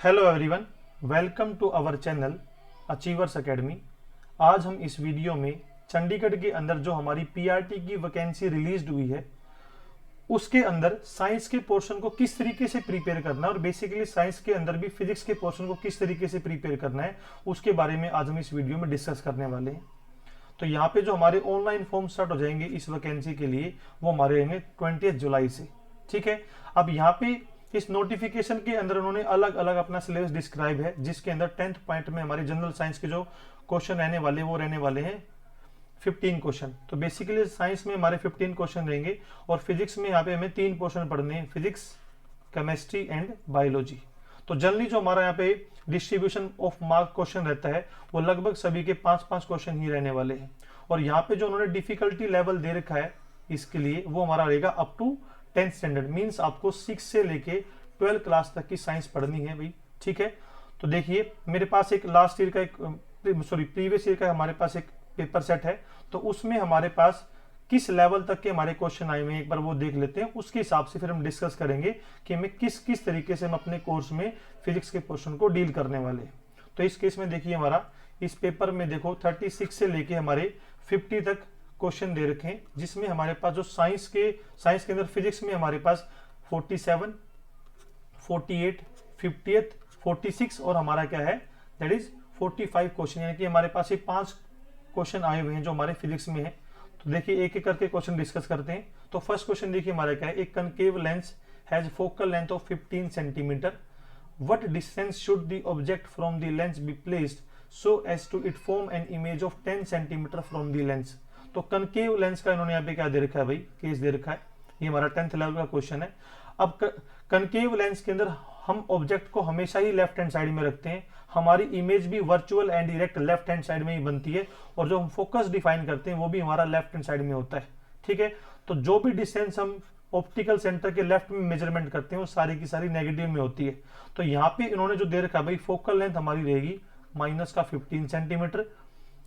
Hello everyone, welcome to our channel Achievers Academy. आज हम इस वीडियो में चंडीगढ़ के अंदर जो हमारी पीआरटी की वैकेंसी रिलीज हुई है उसके अंदर साइंस के पोर्शन को किस तरीके से प्रिपेयर करना है और बेसिकली साइंस के अंदर भी फिजिक्स के पोर्शन को किस तरीके से प्रिपेयर करना है उसके बारे में आज हम इस वीडियो में डिस्कस करने वाले हैं। तो यहाँ पे जो हमारे ऑनलाइन फॉर्म स्टार्ट हो जाएंगे इस वैकेंसी के लिए वो हमारे रहेंगे 20 जुलाई से। ठीक है, अब यहाँ पे इस नोटिफिकेशन के अंदर उन्होंने अलग अलग अपना सिलेबस डिस्क्राइब है, जिसके अंदर 10th पॉइंट में हमारे जनरल साइंस के जो क्वेश्चन रहने वाले वो रहने वाले हैं 15 क्वेश्चन। तो बेसिकली साइंस में हमारे 15 क्वेश्चन रहेंगे और फिजिक्स में यहाँ पे हमें 3 पोर्शन पढ़ने हैं, फिजिक्स, केमिस्ट्री एंड बायोलॉजी। तो जनरली जो हमारा यहाँ पे डिस्ट्रीब्यूशन ऑफ मार्क क्वेश्चन रहता है वो लगभग सभी के 5-5 क्वेश्चन ही रहने वाले हैं। और यहाँ पे जो उन्होंने डिफिकल्टी लेवल दे रखा है इसके लिए वो हमारा रहेगा up to 10th standard, means आपको 6 से लेके 12 क्लास तक की साइंस पढ़नी है भाई। ठीक है, तो देखिए मेरे पास एक लास्ट ईयर का प्रीवियस ईयर का हमारे पास एक पेपर सेट है, तो उसमें हमारे पास किस लेवल तक के हमारे क्वेश्चन आए हुए हैं एक बार वो देख लेते हैं। उसके हिसाब से फिर हम डिस्कस करेंगे कि हमें किस किस तरीके से हम अपने कोर्स में फिजिक्स के क्वेश्चन को डील करने वाले हैं। तो इस केस में देखिए हमारा इस पेपर में देखो 36 से लेके हमारे 50 तक क्वेश्चन दे रखे हैं, जिसमें हमारे पास जो साइंस के अंदर फिजिक्स में हमारे पास 47, 48, 50th, 46 और हमारा क्या है दैट इज 45 क्वेश्चन, यानी कि हमारे पास ये 5 क्वेश्चन आए हुए हैं जो हमारे फिजिक्स में है। तो देखिए एक एक करके क्वेश्चन डिस्कस करते हैं। तो फर्स्ट क्वेश्चन देखिए हमारा क्या है, एक concave lens has focal length of 15 centimetre, what distance should the object from the lens be placed so as to it form an image of 10 centimetre from the lens. तो concave lens का इन्होंने यहाँ पे क्या दे रखा है भाई, case दे रखा है। ये हमारा 10th लेवल का क्वेश्चन है। अब कनकेव लेंस के अंदर हम ऑब्जेक्ट को हमेशा ही लेफ्ट हैंड साइड में रखते हैं, हमारी इमेज भी virtual and direct left hand side में ही बनती है और जो हम फोकस डिफाइन करते हैं वो भी हमारा लेफ्ट हैंड साइड में होता है। ठीक है, तो जो भी डिस्टेंस हम ऑप्टिकल सेंटर के लेफ्ट में मेजरमेंट करते हैं वो सारी की सारी नेगेटिव में होती है। तो यहाँ पे इन्होंने जो दे रखा है भाई, फोकल लेंथ हमारी रहेगी माइनस का 15 सेंटीमीटर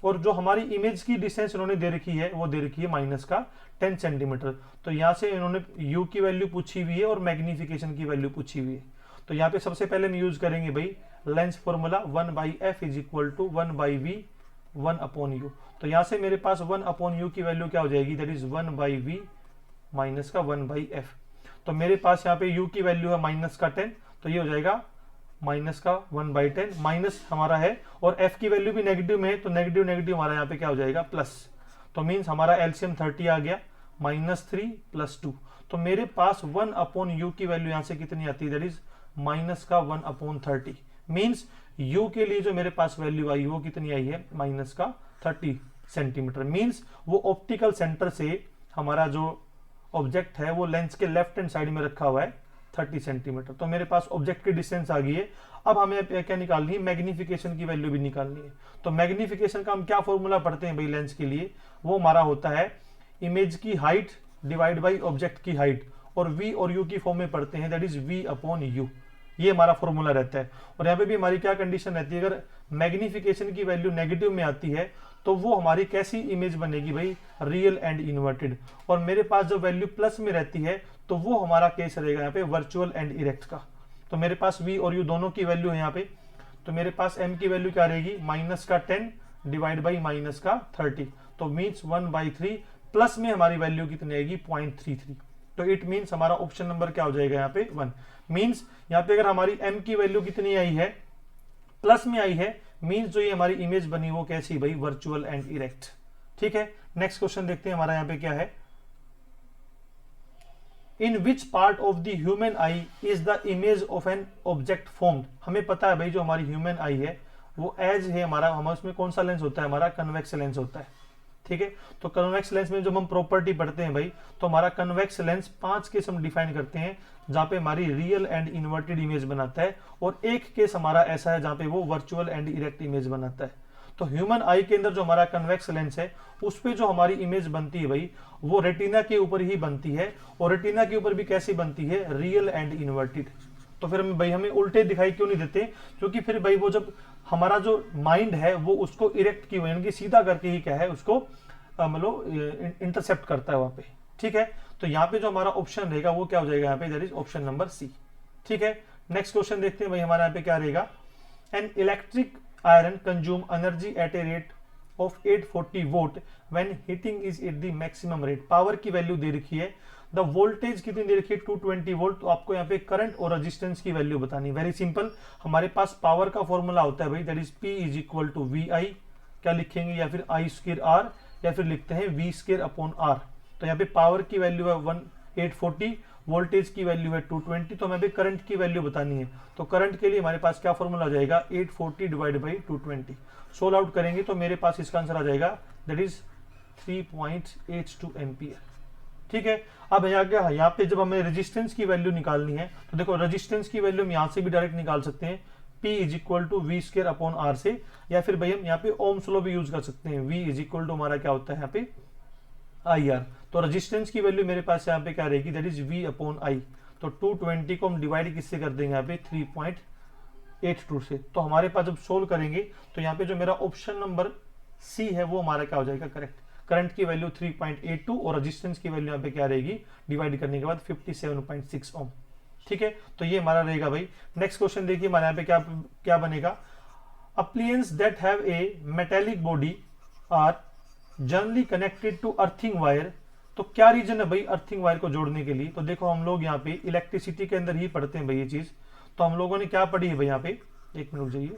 और जो हमारी इमेज की डिस्टेंस इन्होंने दे रखी है वो दे रखी है माइनस का 10 सेंटीमीटर। तो यहाँ से इन्होंने यू की वैल्यू पूछी हुई है और मैग्निफिकेशन की वैल्यू पूछी हुई है। तो यहाँ पे सबसे पहले हम यूज करेंगे भाई lens formula 1/f is equal to 1/v 1/u। तो यहाँ से मेरे पास 1/u की वैल्यू क्या हो जाएगी, दैट इज 1/v माइनस का 1/f। तो मेरे पास यहाँ पे u की वैल्यू है माइनस का 10, तो ये हो जाएगा माइनस का 1/10 माइनस हमारा है और f की वैल्यू भी नेगेटिव में है, तो नेगेटिव नेगेटिव हमारा यहाँ पे क्या हो जाएगा प्लस। तो मीन्स हमारा एलसीएम 30 आ गया, -3 + 2। तो मेरे पास 1/u की वैल्यू यहाँ से कितनी आती है, दैट इज माइनस का 1/30। मीन्स u के लिए जो मेरे पास वैल्यू आई वो कितनी आई है, माइनस का 30 सेंटीमीटर। मीन्स वो ऑप्टिकल सेंटर से हमारा जो ऑब्जेक्ट है वो लेंस के लेफ्ट हैंड साइड में रखा हुआ है 30 सेंटीमीटर। तो मेरे पास ऑब्जेक्ट की डिस्टेंस आ गई है। अब हमें क्या निकालनी है, मैग्निफिकेशन की वैल्यू भी निकालनी है। तो मैग्निफिकेशन का हम क्या फॉर्मूला पढ़ते हैं भाई लेंस के लिए, वो हमारा होता है इमेज की हाइट डिवाइड बाई ऑब्जेक्ट की हाइट, और v और u की फॉर्म में पढ़ते हैं दैट इज v/u। ये हमारा फॉर्मूला रहता है। और यहाँ पे भी हमारी क्या कंडीशन रहती है, अगर मैग्निफिकेशन की वैल्यू नेगेटिव में आती है तो वो हमारी कैसी इमेज बनेगी भाई, रियल एंड इन्वर्टेड। और मेरे पास जो वैल्यू प्लस में रहती है तो वो हमारा केस रहेगा यहाँ पे वर्चुअल एंड इरेक्ट का। तो मेरे पास v और u दोनों की वैल्यू है यहाँ पे। तो मेरे पास m की वैल्यू क्या रहेगी, माइनस का 10 डिवाइड बाई माइनस का 30। तो मीन्स 1/3 प्लस में हमारी वैल्यू कितनी आएगी 0.33। तो इट मीन्स हमारा ऑप्शन नंबर क्या हो जाएगा यहाँ पे 1। मीन्स यहाँ पे अगर हमारी m की वैल्यू कितनी आई है, प्लस में आई है, मीन्स जो ये हमारी इमेज बनी वो कैसी भाई, वर्चुअल एंड इरेक्ट। ठीक है, नेक्स्ट क्वेश्चन देखते हैं हमारा यहाँ पे क्या है, in which part of the human eye is the image of an object formed. हमें पता है भाई जो हमारी ह्यूमन आई है वो एज है हमारा उसमें कौन सा लेंस होता है, हमारा कन्वेक्स लेंस होता है। ठीक है, तो कन्वेक्स लेंस में जब हम प्रॉपर्टी पढ़ते हैं भाई तो हमारा कन्वेक्स लेंस 5 केस हम डिफाइन करते हैं जहां पे हमारी रियल एंड इन्वर्टेड इमेज बनाता है, और एक केस हमारा ऐसा है जहां पे वो वर्चुअल एंड इरेक्ट इमेज बनाता है। तो ह्यूमन आई के अंदर जो हमारा कन्वेक्स लेंस है उस पे जो हमारी इमेज बनती है भाई वो रेटिना के ऊपर ही बनती है, और रेटिना के ऊपर भी कैसी बनती है, रियल एंड इन्वर्टेड। तो फिर भाई हमें उल्टे दिखाई क्यों नहीं देते, क्योंकि फिर भाई वो जब हमारा जो माइंड है वो उसको इरेक्ट की यानी कि सीधा करके ही क्या है उसको मतलब इंटरसेप्ट करता है वहां पे। ठीक है, तो यहाँ पे जो हमारा ऑप्शन रहेगा वो क्या हो जाएगा यहाँ पे, that is option number C. ठीक है, नेक्स्ट क्वेश्चन देखते हैं भाई हमारे यहाँ पे क्या रहेगा। An electric iron consume energy at a rate of 840 volt when heating is at the maximum rate. Power की वैल्यू दे रखी है, द वोल्टेज कितनी दे रखी है 220 वोल्ट। तो आपको यहाँ पे करंट और रेजिस्टेंस की वैल्यू बतानी। वेरी सिंपल, हमारे पास पावर का फॉर्मूला होता है भाई that is P is equal to VI, क्या लिखेंगे, या फिर I स्क्वायर R, या फिर लिखते हैं V स्क्वायर अपॉन R। तो यहाँ पे पावर की वैल्यू है 840, वोल्टेज की वैल्यू है 220, तो हमें भी करंट की वैल्यू बतानी है। तो करंट के लिए हमारे पास क्या फॉर्मूला आ जाएगा 840 डिवाइड बाई 220। सोल्व आउट करेंगे तो मेरे पास इसका आंसर आ जाएगा दैट इज 3.82 एम्पियर। ठीक है, अब यहाँ पे जब हमें रेजिस्टेंस की वैल्यू निकालनी है तो देखो रेजिस्टेंस की वैल्यू हम यहाँ से भी डायरेक्ट निकाल सकते हैं, P is equal to V square upon R से, या फिर भाई हम यहाँ पे ओम्स लॉ भी यूज कर सकते हैं। V इज इक्वल टू हमारा क्या होता है यहाँ पे IR। तो रेजिस्टेंस की वैल्यू मेरे पास यहाँ पे क्या रहेगी that is V upon I। तो 220 को हम डिवाइड किससे कर देंगे यहाँ पे 3.82 से। तो हमारे पास जब सोल्व करेंगे तो यहाँ पे जो मेरा ऑप्शन नंबर C है वो हमारा क्या हो जाएगा करेक्ट। करंट की वैल्यू 3.82 और रेजिस्टेंस की वैल्यू यहाँ पे क्या रहेगी डिवाइड करने के बाद 57.6 ओम। ठीक है, तो ये हमारा रहेगा भाई। नेक्स्ट क्वेश्चन देखिए हमारे यहाँ पे क्या क्या बनेगा। Appliance that have a metallic body are generally connected to earthing wire. तो क्या रीजन है भाई अर्थिंग वायर को जोड़ने के लिए। तो देखो हम लोग यहाँ पे इलेक्ट्रिसिटी के अंदर ही पढ़ते हैं भाई ये चीज। तो हम लोगों ने क्या पढ़ी है भाई यहाँ पे, एक मिनट जाइए,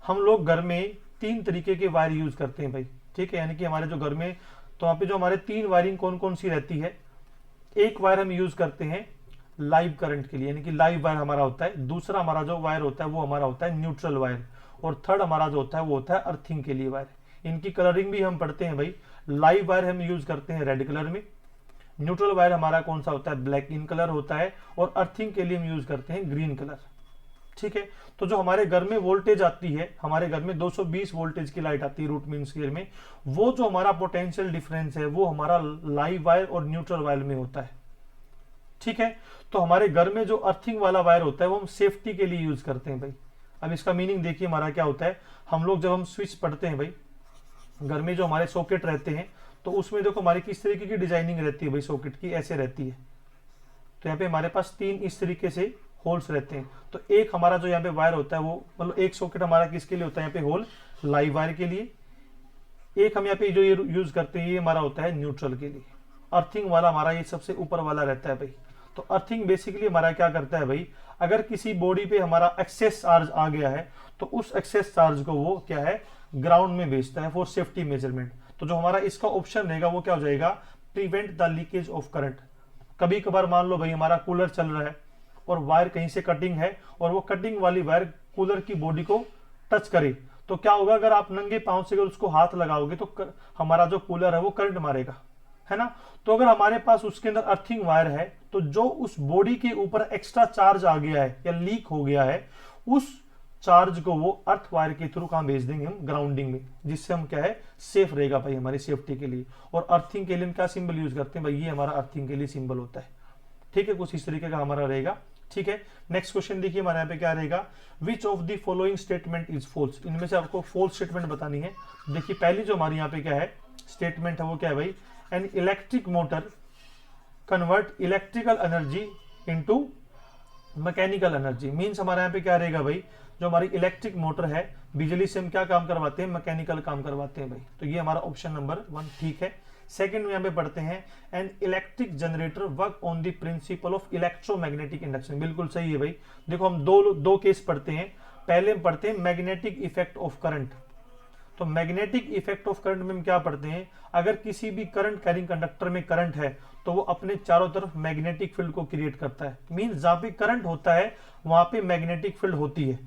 हम लोग घर में 3 तरीके के वायर यूज करते हैं भाई। ठीक है, यानी कि हमारे जो घर में, तो वहां पे जो हमारे 3 वायरिंग कौन कौन सी रहती है। एक वायर हम यूज करते हैं लाइव करंट के लिए, यानी कि लाइव वायर हमारा होता है। दूसरा हमारा जो वायर होता है वो हमारा होता है न्यूट्रल वायर, और थर्ड हमारा जो होता है वो होता है अर्थिंग के लिए वायर। इनकी कलरिंग भी हम पढ़ते हैं भाई। लाइव वायर हम यूज करते हैं रेड कलर में, न्यूट्रल वायर हमारा कौन सा होता है ब्लैक इन कलर होता है, और अर्थिंग के लिए हम यूज करते हैं ग्रीन कलर। ठीक है, तो जो हमारे घर में वोल्टेज आती है, हमारे घर में 220 वोल्टेज की लाइट आती है रूट मीन स्क्वायर में, वो जो हमारा पोटेंशियल डिफरेंस है वो हमारा लाइव वायर और न्यूट्रल वायर में होता है। ठीक है, तो हमारे घर में जो अर्थिंग वाला वायर होता है वो हम सेफ्टी के लिए यूज करते हैं भाई। अब इसका मीनिंग देखिए हमारा क्या होता है। हम लोग जब हम स्विच पढ़ते हैं भाई, घर में जो हमारे सॉकेट रहते हैं तो उसमें देखो हमारी किस तरीके की डिजाइनिंग रहती है भाई सॉकेट की, ऐसे रहती है। तो यहाँ पे हमारे पास 3 इस तरीके से होल्स रहते हैं। तो एक हमारा जो यहाँ पे वायर होता है वो मतलब एक सॉकेट हमारा किसके लिए होता है यहाँ पे होल लाइव वायर के लिए। एक हम यहाँ पे जो ये यूज करते हैं ये हमारा होता है न्यूट्रल के लिए। अर्थिंग वाला हमारा ये सबसे ऊपर वाला रहता है भाई। तो अर्थिंग बेसिकली हमारा क्या करता है भाई, अगर किसी बॉडी पे हमारा एक्सेस चार्ज आ गया है तो उस एक्सेस चार्ज को वो क्या है ग्राउंड में भेजता है फॉर सेफ्टी मेजरमेंट। तो जो हमारा इसका ऑप्शन रहेगा वो क्या हो जाएगा prevent the leakage of current. कभी कभार मान लो भाई हमारा कूलर चल रहा है और वायर कहीं से कटिंग है और वो कटिंग वाली वायर कूलर की बॉडी को टच करे, तो क्या होगा अगर आप नंगे पांव से अगर उसको हाथ लगाओगे तो हमारा जो कूलर है वो करंट मारेगा, है ना। तो अगर हमारे पास उसके अंदर अर्थिंग वायर है तो जो उस बॉडी के ऊपर एक्स्ट्रा चार्ज आ गया है या लीक हो गया है उस चार्ज को वो अर्थ वायर के थ्रू कहां भेज देंगे हम ग्राउंडिंग में, जिससे हम क्या है सेफ रहेगा भाई हमारी सेफ्टी के लिए। और अर्थिंग के लिए हम क्या सिंबल यूज करते हैं भाई, ये हमारा अर्थिंग के लिए सिंबल होता है। ठीक है, कुछ इस तरीके का हमारा रहेगा। ठीक है, नेक्स्ट क्वेश्चन देखिए हमारे यहाँ पे क्या रहेगा, which of the following statement is false. इनमें से आपको फॉल्स स्टेटमेंट बतानी है। देखिए पहली जो हमारी यहाँ पे क्या है स्टेटमेंट है वो क्या है भाई, an electric motor convert electrical energy into mechanical energy. Means हमारे यहाँ पे क्या रहेगा भाई, जो हमारी इलेक्ट्रिक मोटर है बिजली से हम क्या काम करवाते हैं मैकेनिकल काम करवाते हैं भाई। तो ये हमारा ऑप्शन नंबर 1 ठीक है। सेकंड में यहाँ पे पढ़ते हैं an electric generator work on the principle of electromagnetic induction. बिल्कुल सही है भाई। देखो हम दो केस पढ़ते हैं। पहले हम पढ़ते हैं मैग्नेटिक इफेक्ट ऑफ करंट। तो मैग्नेटिक इफेक्ट ऑफ करंट में हम क्या पढ़ते हैं, अगर किसी भी करंट कैरिंग कंडक्टर में करंट है तो वो अपने चारों तरफ मैग्नेटिक फील्ड को क्रिएट करता है। मींस जहां पे करंट होता है वहां पे मैग्नेटिक फील्ड होती है।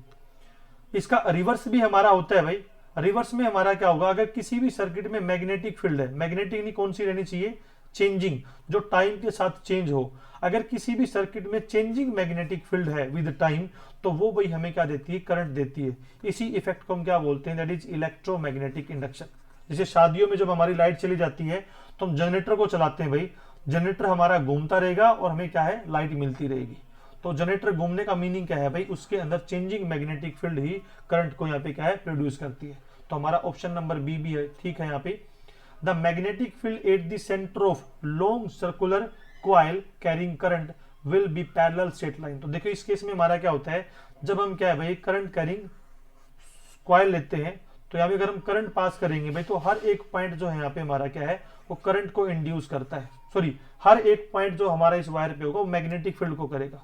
इसका रिवर्स भी हमारा होता है भाई। रिवर्स में हमारा क्या होगा, अगर किसी भी सर्किट में मैग्नेटिक फील्ड है, मैग्नेटिक नहीं कौन सी रहनी चाहिए चेंजिंग, जो टाइम के साथ चेंज हो। अगर किसी भी सर्किट में चेंजिंग मैग्नेटिक फील्ड है विद टाइम तो वो भाई हमें क्या देती है करंट देती है। इसी इफेक्ट को हम क्या बोलते हैं, दैट इज इलेक्ट्रोमैग्नेटिक इंडक्शन। जैसे शादियों में जब हमारी लाइट चली जाती है तो हम जनरेटर को चलाते हैं भाई, जनरेटर हमारा घूमता रहेगा और हमें क्या है लाइट मिलती रहेगी। तो जनरेटर घूमने का मीनिंग क्या है भाई, उसके अंदर चेंजिंग मैग्नेटिक फील्ड ही करंट को यहाँ पे क्या है प्रोड्यूस करती है। तो हमारा ऑप्शन नंबर बी भी है ठीक है। यहाँ पे the magnetic field at the centre of long circular coil carrying current will be parallel straight line. तो देखो इस केस में हमारा क्या होता है, जब हम क्या है भाई करंट कैरिंग कॉइल लेते हैं, तो यहाँ पे अगर हम करंट पास करेंगे भाई, तो हर एक पॉइंट जो है यहाँ पे हमारा क्या है, वो करंट को इंड्यूस करता है, सॉरी हर एक पॉइंट जो हमारा इस वायर पे होगा वो मैग्नेटिक फील्ड को करेगा।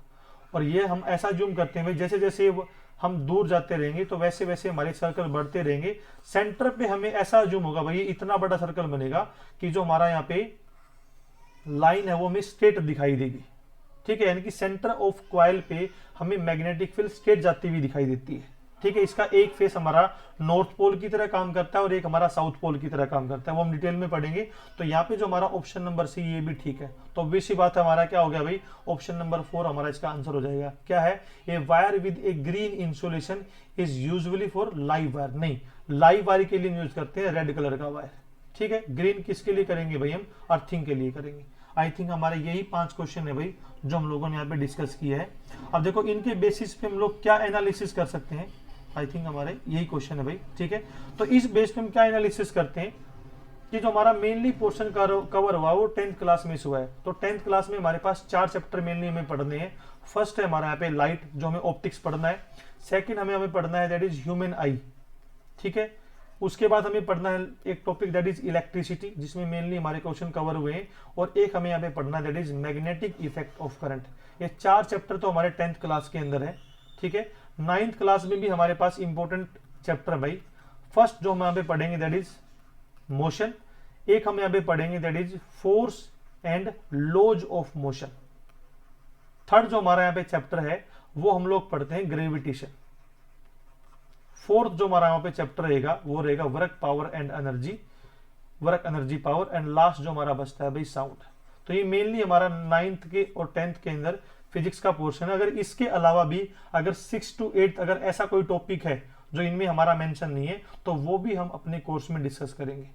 और ये हम ऐसा जूम करते हैं भाई, जैसे जैसे हम दूर जाते रहेंगे तो वैसे वैसे हमारे सर्कल बढ़ते रहेंगे। सेंटर पे हमें ऐसा जूम होगा भाई, इतना बड़ा सर्कल बनेगा कि जो हमारा यहाँ पे लाइन है वो हमें स्ट्रेट दिखाई देगी, ठीक है, यानी कि सेंटर ऑफ कॉइल पे हमें मैग्नेटिक फील्ड स्ट्रेट जाती हुई दिखाई देती है, ठीक है। इसका एक फेस हमारा नॉर्थ पोल की तरह काम करता है और एक हमारा साउथ पोल की तरह काम करता है, वो हम डिटेल में पढ़ेंगे। तो यहाँ पे जो हमारा ऑप्शन नंबर सी ये भी ठीक है। तो ऑब्वियस सी बात है, हमारा क्या हो गया भाई, ऑप्शन नंबर 4 हमारा इसका आंसर हो जाएगा। क्या है, a wire with a green insulation is usually for live wire. नहीं, लाइव वायर के लिए यूज करते हैं रेड कलर का वायर, ठीक है। ग्रीन किसके लिए करेंगे भाई, हम अर्थिंग के लिए करेंगे। आई थिंक हमारे यही 5 क्वेश्चन है भाई जो हम लोगों ने यहाँ पे डिस्कस किया है। अब देखो इनके बेसिस पे हम लोग क्या एनालिसिस कर सकते हैं, आई थिंक हमारे यही क्वेश्चन है भाई, ठीक है। तो इस बेस पे हम क्या एनालिसिस करते हैं कि जो हमारा मेनली पोर्शन कवर हुआ वो 10th क्लास में हुआ है। तो 10th क्लास में हमारे पास 4 चैप्टर मेनली हमें पढ़ने हैं। फर्स्ट है हमारा यहाँ पे लाइट, जो हमें ऑप्टिक्स पढ़ना है। सेकंड हमें पढ़ना है दैट इज ह्यूमन आई, ठीक है। उसके बाद हमें पढ़ना है एक टॉपिक दैट इज इलेक्ट्रिसिटी, जिसमें मेनली हमारे क्वेश्चन कवर हुए हैं। और एक हमें यहाँ पे पढ़ना है that is magnetic effect of current. ये 4 चैप्टर तो हमारे 10th क्लास के अंदर है, ठीक है। 9th क्लास में भी हमारे पास इंपॉर्टेंट चैप्टर भाई, फर्स्ट जो हम यहाँ पे पढ़ेंगे दैट इज मोशन, एक हम यहाँ पे पढ़ेंगे that is force and laws of motion. Third जो हमारा यहाँ पे चैप्टर है वो हम लोग पढ़ते हैं ग्रेविटेशन। फोर्थ जो हमारा यहाँ पे चैप्टर रहेगा वो रहेगा work power and energy, work energy power. And last जो हमारा बचता है भाई साउंड। तो ये मेनली हमारा 9th के और 10th के अंदर फिजिक्स का पोर्शन है। अगर इसके अलावा भी अगर 6 to 8 अगर ऐसा कोई टॉपिक है जो इनमें हमारा मेंशन नहीं है, तो वो भी हम अपने कोर्स में डिस्कस करेंगे।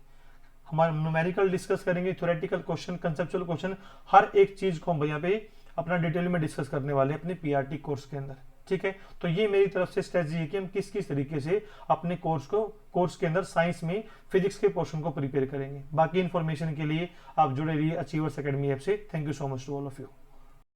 हमारा न्यूमेरिकल डिस्कस करेंगे, थ्योरेटिकल क्वेश्चन, कंसेप्चुअल क्वेश्चन, हर एक चीज को हम यहाँ पे अपना डिटेल में डिस्कस करने वाले हैं अपने पीआरटी कोर्स के अंदर, ठीक है। तो ये मेरी तरफ से स्ट्रेटजी है कि हम किस किस तरीके से अपने कोर्स के अंदर साइंस में फिजिक्स के पोर्शन को प्रिपेयर करेंगे। बाकी इन्फॉर्मेशन के लिए आप जुड़े रहिए अचीवर्स एकेडमी ऐप से। Thank you so much to all of you.